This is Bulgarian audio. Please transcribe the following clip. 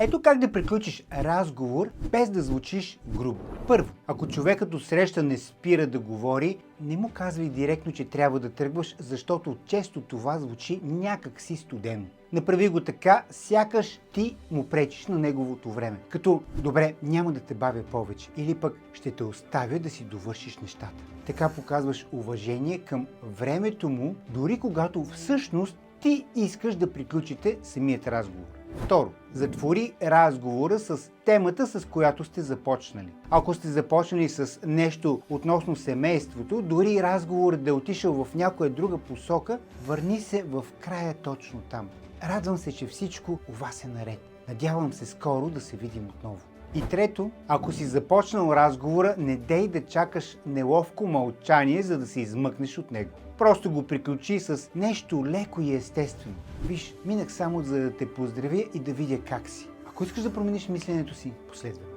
Ето как да приключиш разговор без да звучиш грубо. Първо, ако човекът от среща не спира да говори, не му казвай директно, че трябва да тръгваш, защото често това звучи някак си студено. Направи го така, сякаш ти му пречиш на неговото време. Като, добре, няма да те бавя повече, или пък ще те оставя да си довършиш нещата. Така показваш уважение към времето му, дори когато всъщност ти искаш да приключите самият разговор. Второ, затвори разговора с темата, с която сте започнали. Ако сте започнали с нещо относно семейството, дори разговорът да е отишъл в някоя друга посока, върни се в края точно там. Радвам се, че всичко у вас е наред. Надявам се скоро да се видим отново. И трето, ако си започнал разговора, не дей да чакаш неловко мълчание, за да се измъкнеш от него. Просто го приключи с нещо леко и естествено. Виж, минах само за да те поздравя и да видя как си. Ако искаш да промениш мисленето си, последвай.